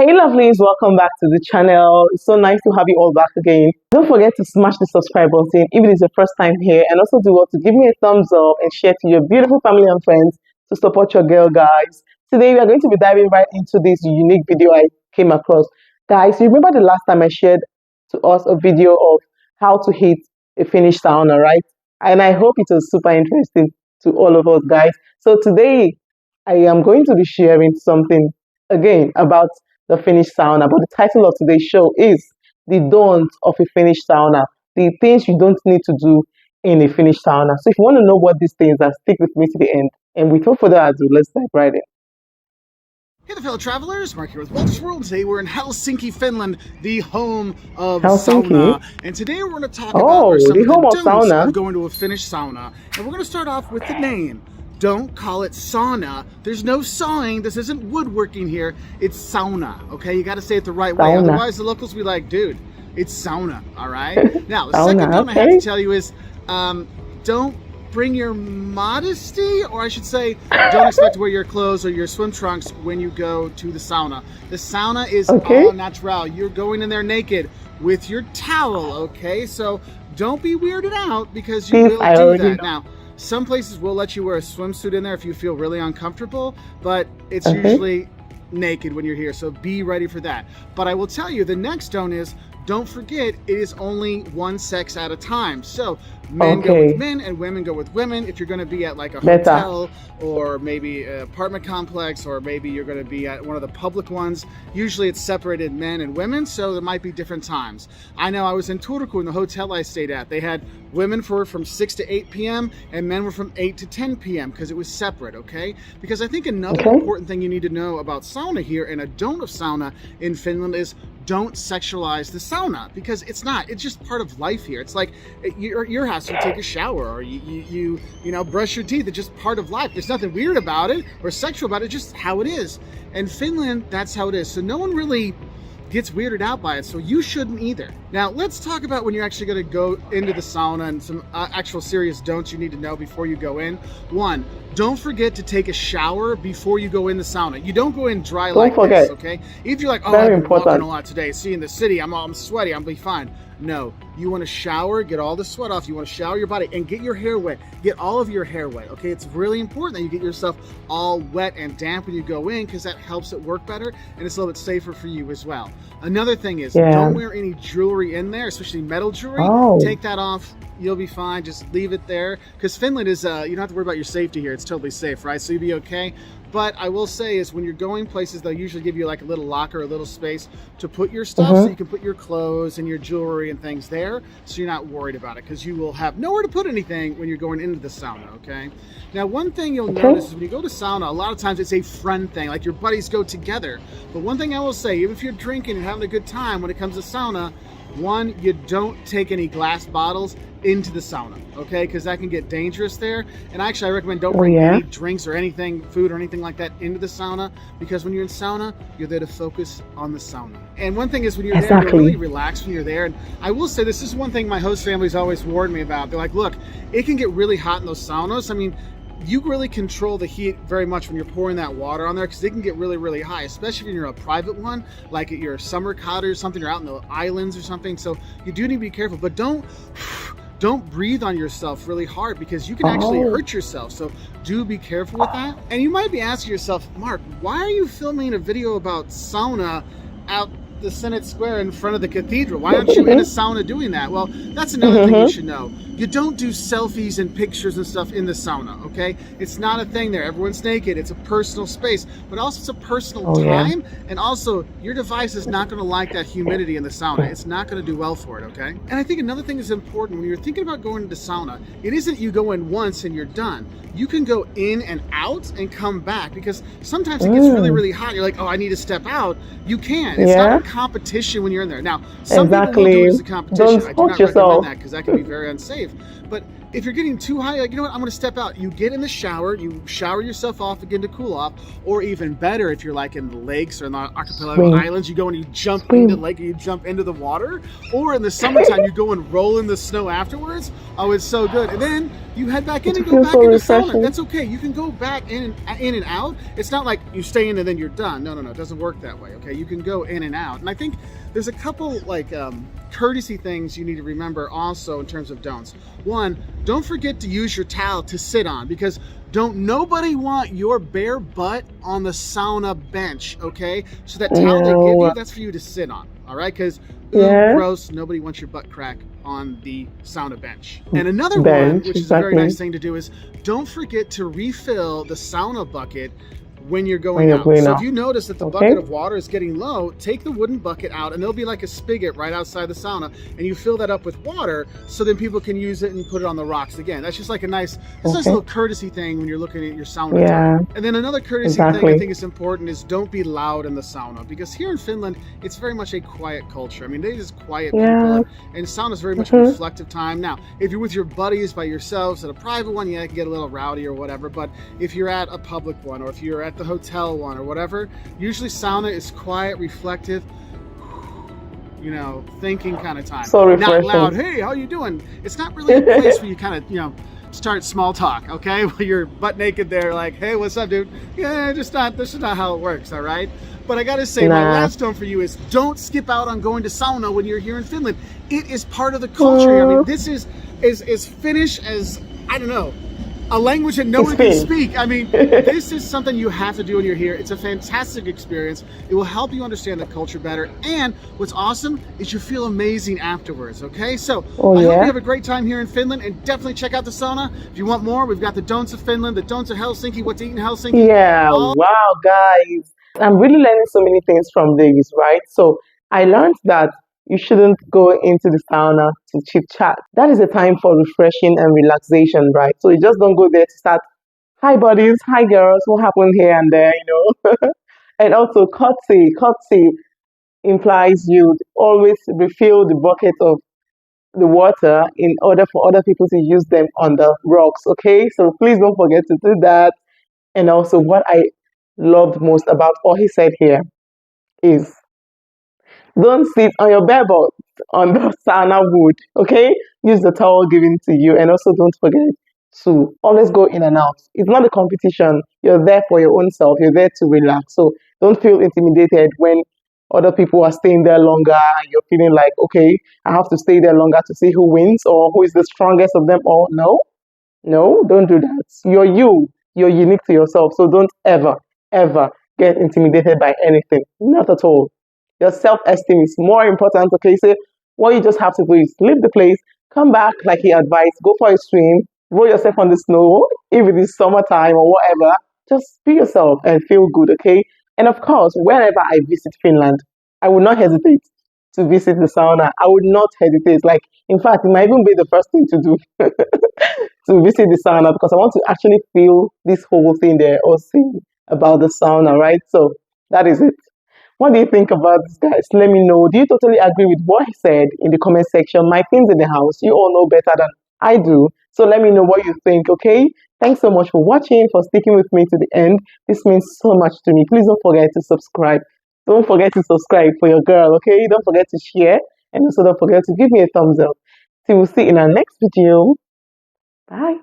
Hey lovelies, welcome back to the channel. It's so nice to have you all back again. Don't forget to smash the subscribe button if it is your first time here, and also do what to give me a thumbs up and share to your beautiful family and friends to support your girl, guys. Today we are going to be diving right into this unique video I came across. Guys, you remember the last time I shared to us a video of how to hit a Finnish sauna, right? And I hope it was super interesting to all of us, guys. So today I am going to be sharing something again about the Finnish sauna, but the title of today's show is The Don'ts of a Finnish Sauna, the things you don't need to do in a Finnish sauna. So if you want to know what these things are, stick with me to the end. And without further ado, let's dive right in. Hey there, fellow travelers, Mark here with Walter's World. Today we're in Helsinki, Finland, the home of Helsinki? sauna. And today we're going to talk about some the of home the of don'ts sauna. of going to a Finnish sauna. And we're going to start off with the name. Don't call it sauna. There's no sawing. This isn't woodworking here. It's sauna, okay? You got to say it the right way. Otherwise, the locals will be like, dude, it's sauna, all right? Now, the second don't I have to tell you is don't bring your modesty, or I should say, don't expect to wear your clothes or your swim trunks when you go to the sauna. The sauna is all natural. You're going in there naked with your towel, okay? So don't be weirded out because you will do that. Now, some places will let you wear a swimsuit in there if you feel really uncomfortable, but it's usually naked when you're here, so be ready for that. But I will tell you, the next don't is, don't forget, it is only one sex at a time. So men go with men and women go with women. If you're going to be at like a hotel or maybe an apartment complex, or maybe you're going to be at one of the public ones, usually it's separated men and women, so there might be different times. I know I was in Turku in the hotel I stayed at. They had women from 6 to 8 p.m. and men were from 8 to 10 p.m. because it was separate, okay? Because I think another important thing you need to know about sauna here, and a don't of sauna in Finland, is don't sexualize the sauna, because it's not. It's just part of life here. It's like your house, you take a shower, or you know, brush your teeth. It's just part of life. There's nothing weird about it or sexual about it, just how it is. And Finland, that's how it is. So no one really gets weirded out by it, so you shouldn't either. Now let's talk about when you're actually going to go into the sauna, and some actual serious don'ts you need to know before you go in. One, don't forget to take a shower before you go in the sauna. You don't go in dry like this, okay? If you're like, oh, I've been walking a lot today, seeing the city, I'm sweaty, I'll be fine. No, you want to shower, get all the sweat off. You want to shower your body and get your hair wet. Get all of your hair wet, okay? It's really important that you get yourself all wet and damp when you go in, because that helps it work better, and it's a little bit safer for you as well. Another thing is, don't wear any jewelry in there, especially metal jewelry. Take that off. You'll be fine. Just leave it there, because Finland is, you don't have to worry about your safety here. It's totally safe, right? So you'll be okay. But I will say is, when you're going places, they'll usually give you like a little locker, a little space to put your stuff, so you can put your clothes and your jewelry and things there, so you're not worried about it, because you will have nowhere to put anything when you're going into the sauna, okay? Now, one thing you'll notice is when you go to sauna, a lot of times it's a friend thing, like your buddies go together. But one thing I will say, even if you're drinking and having a good time when it comes to sauna, one, you don't take any glass bottles into the sauna, okay? Because that can get dangerous there. And actually, I recommend don't bring any drinks or anything, food or anything like that into the sauna, because when you're in sauna, you're there to focus on the sauna. And one thing is, when you're there, you're really relaxed when you're there. And I will say, this is one thing my host family's always warned me about. They're like, look, it can get really hot in those saunas. I mean, you really control the heat very much when you're pouring that water on there, because it can get really, really high, especially when you're a private one, like at your summer cottage or something, or out in the islands or something. So you do need to be careful, but don't breathe on yourself really hard, because you can actually hurt yourself. So do be careful with that. And you might be asking yourself, Mark, why are you filming a video about sauna out the Senate Square in front of the cathedral? Why aren't you in a sauna doing that? Well, that's another thing you should know. You don't do selfies and pictures and stuff in the sauna, okay? It's not a thing there. Everyone's naked. It's a personal space, but also it's a personal time. And also, your device is not going to like that humidity in the sauna. It's not going to do well for it, okay? And I think another thing is important when you're thinking about going into sauna, it isn't you go in once and you're done. You can go in and out and come back, because sometimes it gets really, really hot. You're like, oh, I need to step out. You can. It's not competition when you're in there. Now, some people will do it as a competition. Don't I do not hurt yourself. recommend that because that can be very unsafe. But if you're getting too high, like, you know what, I'm going to step out. You get in the shower, you shower yourself off again to cool off, or even better, if you're like in the lakes or in the archipelago islands, you go and you jump into the lake, or you jump into the water, or in the summertime, you go and roll in the snow afterwards. Oh, it's so good. And then you head back in and go back in the sauna. That's okay. You can go back in and out. It's not like you stay in and then you're done. No, it doesn't work that way. Okay, you can go in and out. And I think there's a couple like courtesy things you need to remember also in terms of don'ts. One, don't forget to use your towel to sit on, because don't nobody want your bare butt on the sauna bench, okay? So that towel they give you, that's for you to sit on, all right? Because gross, nobody wants your butt crack on the sauna bench. And another one, which is a very nice thing to do, is don't forget to refill the sauna bucket when you're going out. So if you notice that the bucket of water is getting low, take the wooden bucket out, and there'll be like a spigot right outside the sauna, and you fill that up with water so then people can use it and put it on the rocks again. That's just like a nice little courtesy thing when you're looking at your sauna time. And then another courtesy thing I think is important is don't be loud in the sauna, because here in Finland, it's very much a quiet culture. I mean, they just quiet people, and sauna is very much a reflective time. Now, if you're with your buddies by yourselves at a private one, it can get a little rowdy or whatever, but if you're at a public one, or if you're at the hotel one or whatever, usually sauna is quiet, reflective, you know, thinking kind of time. So refreshing. Not loud, hey, how you doing? It's not really a place where you kind of, you know, start small talk, okay? While you're butt naked there, like, hey, what's up, dude? Yeah, this is not how it works, all right? But I gotta say, my last don't for you is don't skip out on going to sauna when you're here in Finland. It is part of the culture here. I mean, this is as Finnish as, I don't know, a language that no one can speak. I mean, this is something you have to do when you're here. It's a fantastic experience. It will help you understand the culture better. And what's awesome is you feel amazing afterwards, okay? So I hope you have a great time here in Finland, and definitely check out the sauna. If you want more, we've got the don'ts of Finland, the don'ts of Helsinki, what to eat in Helsinki. Yeah, wow, guys. I'm really learning so many things from this, right? So I learned that you shouldn't go into the sauna to chit chat. That is a time for refreshing and relaxation, right? So you just don't go there to start, hi buddies, hi girls, what happened here and there, you know? And also courtesy. Courtesy implies you always refill the bucket of the water in order for other people to use them on the rocks, okay? So please don't forget to do that. And also what I loved most about what he said here is don't sit on your bare butt on the sauna wood, okay? Use the towel given to you, and also don't forget to always go in and out. It's not a competition. You're there for your own self. You're there to relax. So don't feel intimidated when other people are staying there longer and you're feeling like, okay, I have to stay there longer to see who wins or who is the strongest of them all. No, don't do that. You're you. You're unique to yourself. So don't ever, ever get intimidated by anything. Not at all. Your self-esteem is more important, okay? So what you just have to do is leave the place, come back like he advised, go for a swim, roll yourself on the snow, if it is summertime or whatever, just be yourself and feel good, okay? And of course, whenever I visit Finland, I would not hesitate to visit the sauna. I would not hesitate. Like, in fact, it might even be the first thing to do to visit the sauna, because I want to actually feel this whole thing there or see about the sauna, right? So that is it. What do you think about this, guys? Let me know. Do you totally agree with what he said in the comment section? My things in the house, you all know better than I do. So let me know what you think, okay? Thanks so much for watching, for sticking with me to the end. This means so much to me. Please don't forget to subscribe. Don't forget to subscribe for your girl, okay? Don't forget to share. And also don't forget to give me a thumbs up. See, we'll see in our next video. Bye.